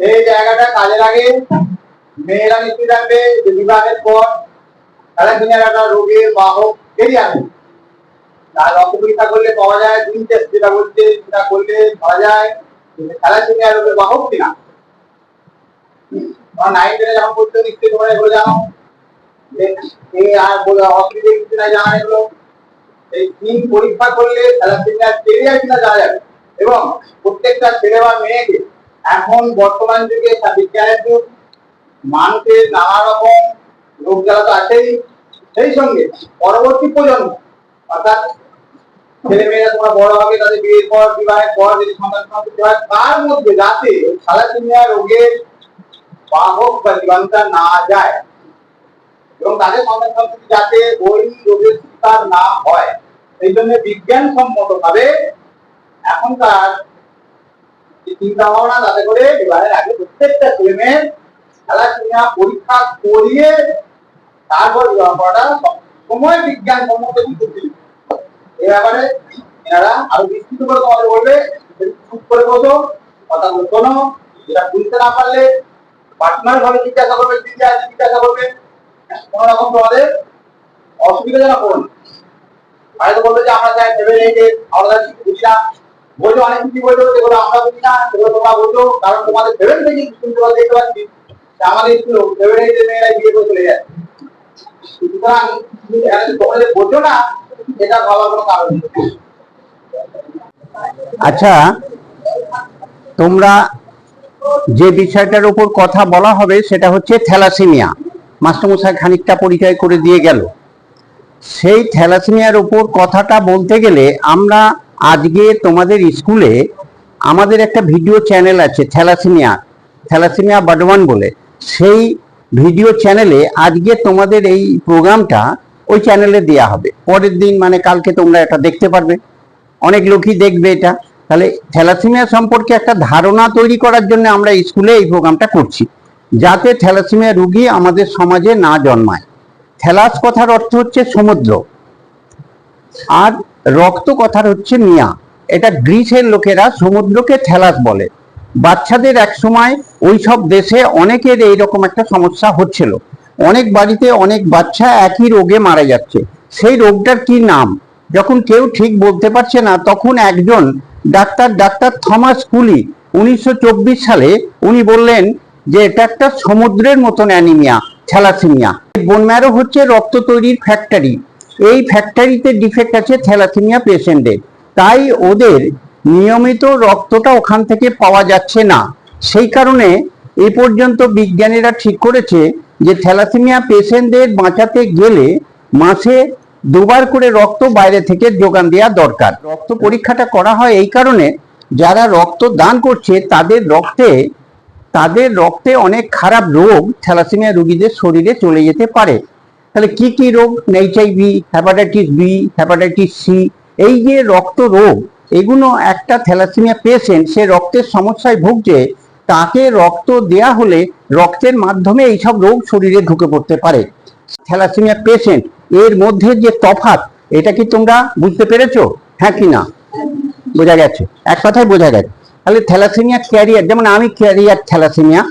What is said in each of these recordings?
এই জায়গাটা কাজে লাগে। মেয়েরা নিশ্চয়ই জানবে যে বিবাহের পর থ্যালাসেমিয়ার একটা রোগের বাহক বেরিয়ে আসে। তার রক্ত পরীক্ষা করলে পাওয়া যায় দুই টেস্ট যেটা বলছে, সেটা করলে পাওয়া যায় থ্যালাসেমিয়া রোগের বাহক কিনা। তোমরা 9-10 যখন পড়ছো নিশ্চয়ই তোমরা এগুলো জানো। আর বলে অসুবিধা কিছু নাই জানা এগুলো। এই তিন পরীক্ষা করলে থ্যালাসেমিয়া বেরিয়ে কিনা জানা যাবে। এবং প্রত্যেকটা ছেলে বা মেয়েকে এখন বর্তমান যুগে বিজ্ঞানের যুগ, মানুষের নানা রকম রোগ জ্বালা তো আছেই, সেই সঙ্গে পরবর্তী প্রজন্ম অর্থাৎ ছেলে মেয়েরা তোমরা বড় হবে, তাদের বিয়ের পর বিবাহের পর যদি সন্তান সন্ততি হয়, তার মধ্যে যাতে থ্যালাসেমিয়া রোগের বাহক বা জীবাণুটা না যায় এবং তাদের সন্তান সন্ততি যাতে ওই রোগের শিকার না হয়, সেই জন্য বিজ্ঞানসম্মত ভাবে এখনকার চিন্তা ভাবনা তাতে করে বিবাহের আগে প্রত্যেকটা ছেলে মেয়ের থ্যালাসেমিয়া পরীক্ষা করিয়ে তারপর বিবাহ করাটা সময় বিজ্ঞানসম্মত করতে। এই ব্যাপারে এনারা আরো বিস্তৃত করে তোমাদের বলবে। চুপ করে বসো, কথা শোনো। যেটা বুঝতে না পারলে পার্সোনাল ভাবে জিজ্ঞাসা করবে, জিজ্ঞাসা করবে। কোন রকম তোমাদের অসুবিধা যেন করো না। হয়তো বলবে যে আমরা যাই ভেবে নেই যে আমরা কিছু বুঝি না, বলছো অনেক কিছু বলছো যেগুলো আমরা বুঝি না, সেগুলো তোমরা বলছো। কারণ তোমাদের ভেবে থেকে শুনতে দেখতে পাচ্ছি যে আমাদের স্কুল ভেবে নেই যে মেয়েরা বিয়ে করে চলে যায়। সুতরাং তোমরা যে বোঝো না, এটা ভাবার কোনো কারণ নেই। আচ্ছা, তোমরা যে বিষয়টার উপর কথা বলা হবে সেটা হচ্ছে থ্যালাসেমিয়া। মাস্টারমশাই খানিকটা পরিচয় করে দিয়ে গেল। সেই থ্যালাসেমিয়ার উপর কথাটা বলতে গেলে আমরা আজকে তোমাদের স্কুলে আমাদের একটা ভিডিও চ্যানেল আছে থ্যালাসেমিয়া বর্ধমান বলে। সেই ভিডিও চ্যানেলে আজকে তোমাদের এই প্রোগ্রামটা ওই চ্যানেলে দেওয়া হবে। পরের দিন মানে কালকে তোমরা এটা দেখতে পারবে, অনেক লোকই দেখবে এটা। তাহলে থ্যালাসেমিয়া সম্পর্কে একটা ধারণা তৈরি করার জন্য আমরা স্কুলে এই প্রোগ্রামটা করছি, যাতে থ্যালাসেমিয়া রোগী আমাদের সমাজে না জন্মায়। থ্যালাস কথার অর্থ হচ্ছে সমুদ্র, আর রক্ত কথার হচ্ছে মিয়া। এটা গ্রিসের লোকেরা সমুদ্রকে থ্যালাস বলে। বাচ্চাদের এক সময় ওই সব দেশে অনেকের এইরকম একটা সমস্যা হচ্ছিল। অনেক বাড়িতে অনেক বাচ্চা একই রোগে মারা যাচ্ছে। সেই রোগটার কি নাম যখন কেউ ঠিক বলতে পারছে না, তখন একজন ডাক্তার থমাস কুলি 1924 সালে উনি বললেন যে এটা একটা সমুদ্রের মতন অ্যানিমিয়া, থ্যালাসেমিয়া। বোন ম্যারো হচ্ছে রক্ত তৈরির ফ্যাক্টরি। এই ফ্যাক্টরিতে ডিফেক্ট আছে থ্যালাসেমিয়া পেশেন্টের, তাই ওদের নিয়মিত রক্তটা ওখান থেকে পাওয়া যাচ্ছে না। সেই কারণে এ পর্যন্ত বিজ্ঞানীরা ঠিক করেছে যে থ্যালাসেমিয়া পেশেন্টদের বাঁচাতে গেলে মাসে 2বার করে রক্ত বাইরে থেকে যোগান দেওয়া দরকার। রক্ত পরীক্ষাটা করা হয় এই কারণে, যারা রক্ত দান করছে তাদের রক্তে অনেক খারাপ রোগ থ্যালাসেমিয়া রোগীদের শরীরে চলে যেতে পারে। তাহলে কি কি রোগ? HIV, hepatitis B, hepatitis C, এই যে রক্ত রোগ, এগুলো একটা থ্যালাসেমিয়া পেশেন্ট সে রক্তের সমস্যায় ভুগছে, তাকে রক্ত দেয়া হলে রক্তের মাধ্যমে এইসব রোগ শরীরে ঢুকে পড়তে পারে। থ্যালাসেমিয়া পেশেন্ট এর মধ্যে যে তফাৎ, এটা কি তোমরা বুঝতে পেরেছো? হ্যাঁ কি না? বোঝা গেছে? এক কথায় বোঝা গেছে। তাহলে থ্যালাসেমিয়া ক্যারিয়ার, যেমন আমি ক্যারিয়ার থ্যালাসেমিয়া,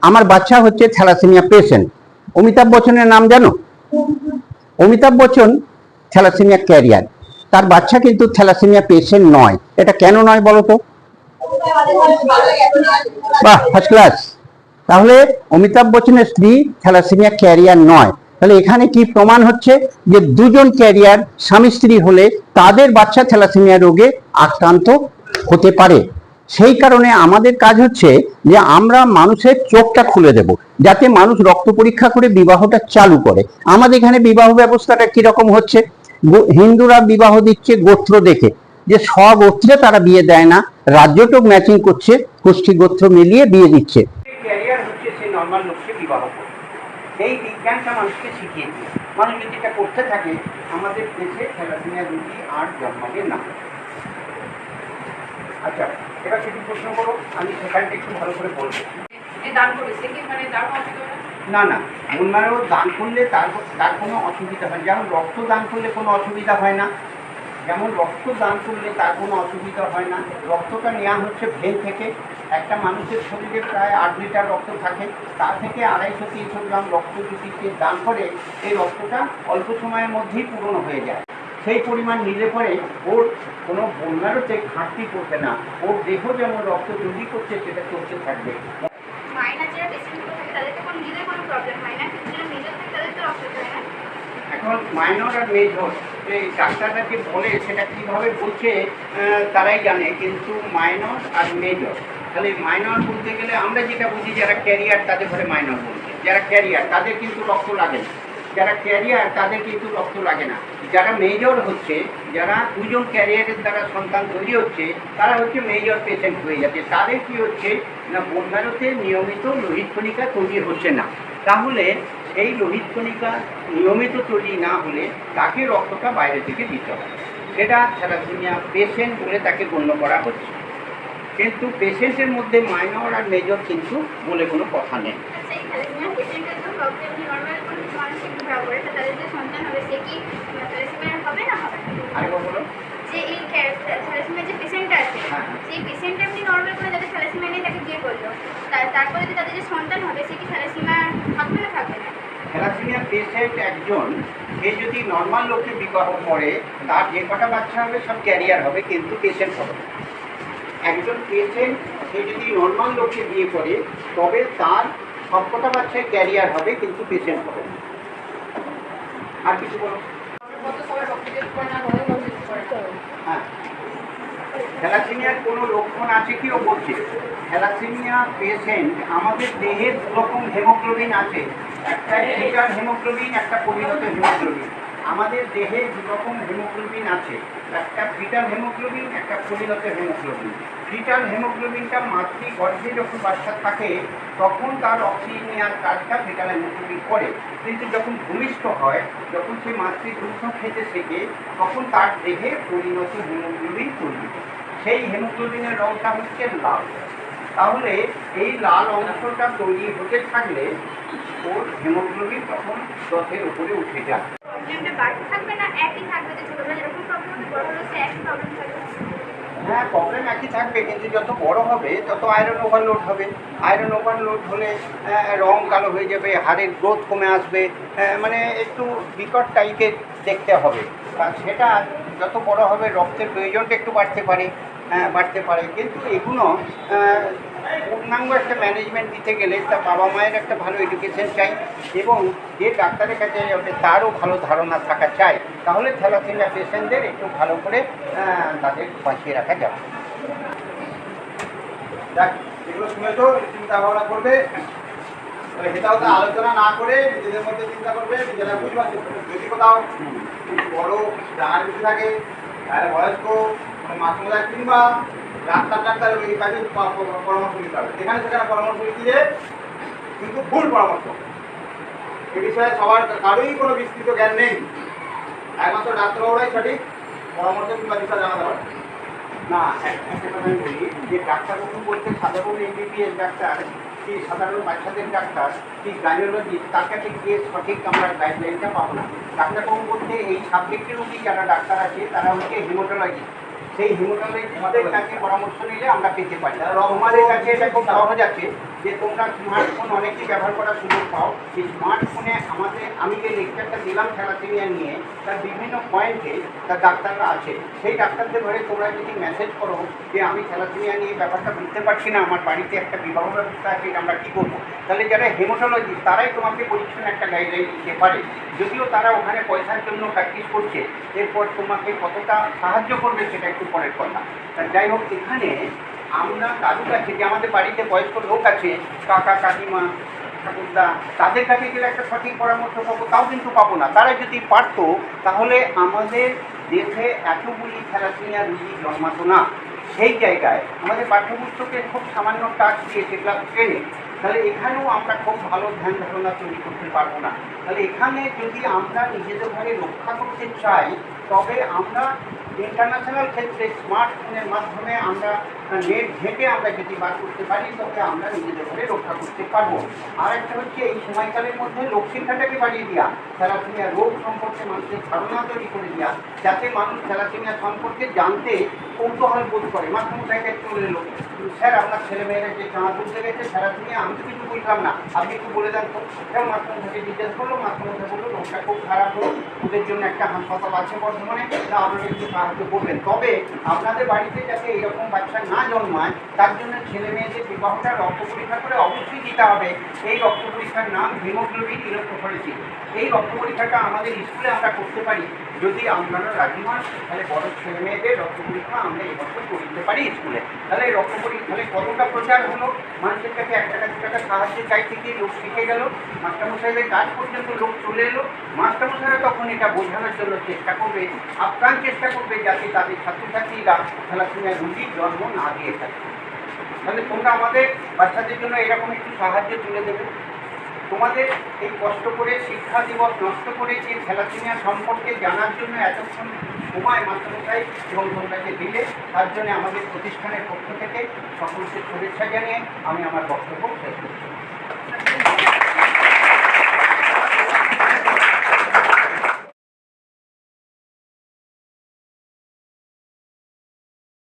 আমার বাচ্চা হচ্ছে থ্যালাসেমিয়া পেশেন্ট। অমিতাভ বচ্চনের নাম জানো? অমিতাভ বচ্চন থ্যালাসেমিয়া ক্যারিয়ার, তার বাচ্চা কিন্তু থ্যালাসেমিয়া পেশেন্ট নয়। এটা কেন নয় বলো তো? বাহ, ফার্স্ট ক্লাস। তাহলে অমিতাভ বচ্চনের স্ত্রী থ্যালাসেমিয়া ক্যারিয়ার নয়। তাহলে এখানে কি প্রমাণ হচ্ছে যে দুজন ক্যারিয়ার স্বামী স্ত্রী হলে তাদের বাচ্চা থ্যালাসেমিয়া রোগে আক্রান্ত হতে পারে। সেই কারণে আমাদের কাজ হচ্ছে যে আমরা মানুষের চোখটা খুলে দেব, যাতে মানুষ রক্ত পরীক্ষা করে বিবাহটা চালু করে। আমাদের এখানে বিবাহ ব্যবস্থাটা কিরকম হচ্ছে? হিন্দুরা বিবাহ দিচ্ছে গোত্র দেখে, যে স্বগোত্রে তারা বিয়ে দেয় না, রাজ্যটুক ম্যাচিং করছে, গোষ্ঠী গোত্র মিলিয়ে বিয়ে দিচ্ছে। ক্যারিয়ার হচ্ছে সেই নর্মাল লোককে বিবাহ করে। এই বিজ্ঞানটা মানুষকে শিখিয়েছে। মানুষ যদি এটা করতে থাকে, আমাদের দেশে থ্যালাসেমিয়া রোগী আর জন্মাবে না। আচ্ছা, এবার কিছু প্রশ্ন করো, আমি সেখানটা একটু ভালো করে বলবো। না না, বোন ম্যারো দান করলে তার কোনো অসুবিধা হয় না। যেমন রক্ত দান করলে কোনো অসুবিধা হয় না, যেমন রক্ত দান করলে তার কোনো অসুবিধা হয় না। রক্তটা নেওয়া হচ্ছে ভেন থেকে। একটা মানুষের শরীরে প্রায় 8 লিটার রক্ত থাকে, তার থেকে 250-300 গ্রাম রক্ত যদি সে দান করে, এই রক্তটা অল্প সময়ের মধ্যেই পূরণ হয়ে যায়। সেই পরিমাণ নিলে পরে ওর কোনো বন্যারতে ঘাটতি পড়বে না, ওর দেহ যেমন রক্ত তৈরি করছে সেটা চলতে থাকবে। মাইনার যারা পেশেন্টগুলো থাকে তাদের তো কোনো নিজের কোনো প্রবলেম হয় না, কিন্তু যারা মেজর থাকে তাদের তো রক্ত হয় না। এখন মাইনর আর মেজর এই ডাক্তাররা যে বলে সেটা কীভাবে বলছে তারাই জানে, কিন্তু মাইনর আর মেজর, তাহলে মাইনর বলতে গেলে আমরা যেটা বুঝি যারা ক্যারিয়ার তাদের ঘরে মাইনর বলছে, যারা ক্যারিয়ার তাদের কিন্তু রক্ত লাগে না, যারা ক্যারিয়ার তাদের কিন্তু রক্ত লাগে না। যারা মেজর হচ্ছে, যারা দুজন ক্যারিয়ারের দ্বারা সন্তান তৈরি হচ্ছে, তারা হচ্ছে মেজর পেশেন্ট হয়ে যাচ্ছে। তাদের কী হচ্ছে না, বন্যারতে নিয়মিত লোহিত কণিকা তৈরি হচ্ছে না। তাহলে সেই লোহিত কণিকা নিয়মিত তৈরি না হলে তাকে রক্তটা বাইরে থেকে দিতে হবে। সেটা থ্যালাসেমিয়া পেশেন্ট বলে তাকে গণ্য করা হচ্ছে, কিন্তু পেশেন্টের মধ্যে মাইনর আর মেজর কিন্তু বলে কোনো কথা নেই। আচ্ছা, এই থ্যালাসেমিয়া পেশেন্টের তো রক্ত এমনি নর্মাল কোনো মানুষ একটু ড্র করে, তো তাদের যে সন্তান হবে সে কি থ্যালাসেমিয়া হবে না হবে না? আরেকবার বলো। যে এই থ্যালাসেমিয়া যে পেশেন্টটা আছে, হ্যাঁ। সেই পেশেন্ট এমনি নর্মাল করে যাদের থ্যালাসেমিয়া নেই তাকে বিয়ে করলো, তারপরে যে তাদের যে সন্তান হবে সে কি থ্যালাসেমিয়া থাকবে না থাকবে না? থ্যালাসেমিয়া পেশেন্ট একজন, সে যদি নর্মাল লোককে বিবাহ করে তার যে কটা বাচ্চা হবে সব ক্যারিয়ার হবে, কিন্তু পেশেন্ট হবে না। একজন পেশেন্ট সে যদি নর্মাল লোককে বিয়ে করে তবে তার সবকটা বাচ্চায় ক্যারিয়ার হবে, কিন্তু পেশেন্ট হবে না। আর কিছু বলো। হ্যাঁ, থ্যালাসেমিয়ার কোনো লক্ষণ আছে কি ও বলছে? থ্যালাসেমিয়া পেশেন্ট, আমাদের দেহের দুরকম হেমোগ্লোবিন আছে, একটা ফিটাল হেমোগ্লোবিন, একটা পরিণত হেমোগ্লোবিন। আমাদের দেহে দুরকম হেমোগ্লোবিন আছে, একটা ফিটাল হেমোগ্লোবিন, একটা পরিণত হেমোগ্লোবিন। ফিটাল হেমোগ্লোবিনটা মাতৃগর্ভে যখন বাচ্চা থাকে তখন তার অক্সিজেন নেওয়ার কাজটা ফিটাল হেমোগ্লোবিন করে, কিন্তু যখন ভূমিষ্ঠ হয়, যখন সে মাতৃদুগ্ধ খেতে শেখে, তখন তার দেহে পরিণত হেমোগ্লোবিন তৈরি হয়। সেই হেমোগ্লোবিনের রঙটা হচ্ছে লাল। তাহলে এই লাল অংশটা তৈরি হতে থাকলে ওর হেমোগ্লোবিন তখন 10-এর উপরে উঠে যায়। প্রবলেমটা বাড়তে থাকবে না একই থাকবে, যে ছোটবেলা যেরকম প্রবলেম হতে বড় হলে সে একই প্রবলেম থাকবে? হ্যাঁ, প্রবলেম একই থাকবে, কিন্তু যত বড় হবে তত আয়রন ওভারলোড হবে। আয়রন ওভারলোড হলে রং কালো হয়ে যাবে, হাড়ের গ্রোথ কমে আসবে, মানে একটু বিকট টাইপের দেখতে হবে। আর সেটা যত বড় হবে রক্তের প্রয়োজনটা একটু বাড়তে পারে, কিন্তু এগুলো পূর্ণাঙ্গ একটা ম্যানেজমেন্ট দিতে গেলে তার বাবা মায়ের একটা ভালো এডুকেশন চাই, এবং যে ডাক্তারের কাছে যাবে তারও ভালো ধারণা থাকা চাই। তাহলে থ্যালাসেমিয়া পেশেন্টদের একটু ভালো করে তাদের বাঁচিয়ে রাখা যাবে। যাক, এগুলো শুনে তো চিন্তা ভাবনা করবে, সেটাও তো আলোচনা না করে নিজেদের মধ্যে চিন্তা করবে, নিজেরা বুঝবার চেষ্টা করবে। যদি কোথাও বড় জানার কিছু থাকে তাহলে বয়স্ক কোনো মাতৃমোদায় কিংবা ডাক্তার এই কাজে পরামর্শ নিতে হবে। যেখানে সেখানে পরামর্শ দিলে কিন্তু ভুল পরামর্শ। এ বিষয়ে সবার কারোই কোনো বিস্তৃত জ্ঞান নেই, একমাত্র ডাক্তারবাবুরাই সঠিক পরামর্শ কিংবা দিশা জানাতে পারে। না, একটা কথা আমি বলি, যে ডাক্তারবাবু বলতে সাধারণ এমবিবিএস ডাক্তার কি সাধারণ বাচ্চাদের ডাক্তার কি গাইনোলজিস্ট, তার কাছে গিয়ে সঠিক আমরা গাইডলাইনটা পাবো না। ডাক্তারবাবু বলতে এই সাবজেক্টের উপরই যারা ডাক্তার আছে তারা হচ্ছে হিমোটোলজিস্ট, সেই হিমোটোলজিস্টদের কাছে পরামর্শ নিলে আমরা পেতে পারি। আমাদের কাছে এটা খুব সহজ আছে যে তোমরা স্মার্টফোন অনেকেই ব্যবহার করার সুযোগ পাও। এই স্মার্টফোনে আমি যে লেকচারটা দিলাম থ্যালাসেমিয়া নিয়ে, তার বিভিন্ন পয়েন্টে তার ডাক্তাররা আছে, সেই ডাক্তারদের ধরে তোমরা যদি মেসেজ করো যে আমি থ্যালাসেমিয়া নিয়ে ব্যাপারটা বুঝতে পারছি না, আমার বাড়িতে একটা বিবাহ ব্যবস্থা আছে, আমরা কী করবো, তাহলে যারা হেমোটোলজিস্ট তারাই তোমাকে পরিচ্ছন্ন একটা গাইডলাইন দিতে পারে। যদিও তারা ওখানে পয়সার জন্য প্র্যাকটিস করছে, এরপর তোমাকে কতটা সাহায্য করবে সেটা একটু পরের কথা। যাই হোক, এখানে আমরা কারুর কাছে, যে আমাদের বাড়িতে বয়স্ক লোক আছে, কাকা কাকিমা ঠাকুরদা, তাদের কাছে গেলে একটা সঠিক পরামর্শ পাবো, তাও কিন্তু পাবো না। তারা যদি পারতো তাহলে আমাদের দেশে এতগুলি থ্যালাসেমিয়া রোগী জন্মাতো না। সেই জায়গায় আমাদের পাঠ্যপুস্তকে খুব সামান্য টাচ দিয়েছে ক্লাস 10-এ, তাহলে এখানেও আমরা খুব ভালো ধ্যান ধারণা তৈরি করতে পারবো না। তাহলে এখানে যদি আমরা নিজেদের ঘরে রক্ষা করতে চাই তবে আমরা ইন্টারন্যাশনাল ক্ষেত্রে স্মার্টফোনের মাধ্যমে আমরা নেট ঘেঁটে আমরা যদি বার করতে পারি তবে আমরা নিজেদের ঘরে রক্ষা করতে পারবো। আর একটা হচ্ছে এই সময়কালের মধ্যে লোকশিক্ষাটাকে বাড়িয়ে দেওয়া, থ্যালাসেমিয়া রোগ সম্পর্কে মানুষের ধারণা তৈরি করে দেওয়া, যাতে মানুষ থ্যালাসেমিয়া সম্পর্কে জানতে কৌতূহল বোধ করে। মাস্টারমশাইকে চলে এলো, স্যার আপনার ছেলেমেয়েরা যে চাঁদ উঠতে গেছে থ্যালাসেমিয়া, আমি তো কিছু বুঝলাম না, আপনি একটু বলে দেন তো। এবং মাস্টারমশাইকে জিজ্ঞেস করলো, মাস্টারমশাই বললো রোগটা খুব খারাপ হোক, ওদের জন্য একটা হাসপাতাল আছে বর্ধমানে, তা আপনারা একটু সাহায্য করবেন। তবে আপনাদের বাড়িতে যাতে এরকম বাচ্চা না জন্মায় তার জন্য ছেলে মেয়েদের বিবাহটা রক্ত পরীক্ষা করে অবশ্যই দিতে হবে। এই রক্ত পরীক্ষার নাম হিমোগ্লোবিন ইলেকট্রোফরেসিস। এই রক্ত পরীক্ষাটা আমাদের স্কুলে আমরা করতে পারি, যদি আপনারা রাজি হন তাহলে বড় ছেলে মেয়েদের রক্ত পরীক্ষা আমরা এবছর করতে পারি স্কুলে। তাহলে এই রক্ত পরীক্ষা তাহলে কতটা প্রচার হলো, মানুষের কাছে 1 টাকা 2 টাকা সাহায্য চাইতে গিয়ে লোক শিখে গেল, মাস্টারমশাইদের কাজ পর্যন্ত লোক চলে এলো। মাস্টারমশাইরা তখন এটা বোঝানোর জন্য চেষ্টা করবে, আপ্রাণ চেষ্টা করবে যাতে তাদের ছাত্রছাত্রীরা থ্যালাসেমিয়া রোগীর জন্ম না দিয়ে থাকে। তাহলে তোমরা আমাদের বাচ্চাদের জন্য এরকম একটু সাহায্য তুলে দেবে। তোমাদের এই কষ্ট করে শিক্ষা দিবস নষ্ট করে যে থ্যালাসেমিয়া সম্পর্কে জানার জন্য এতক্ষণ সময় মাস্টারমশাই এবং তোমরাকে দিলে, তার জন্য আমাদের প্রতিষ্ঠানের পক্ষ থেকে সকলকে শুভেচ্ছা জানিয়ে আমি আমার বক্তব্য শেষ করছি।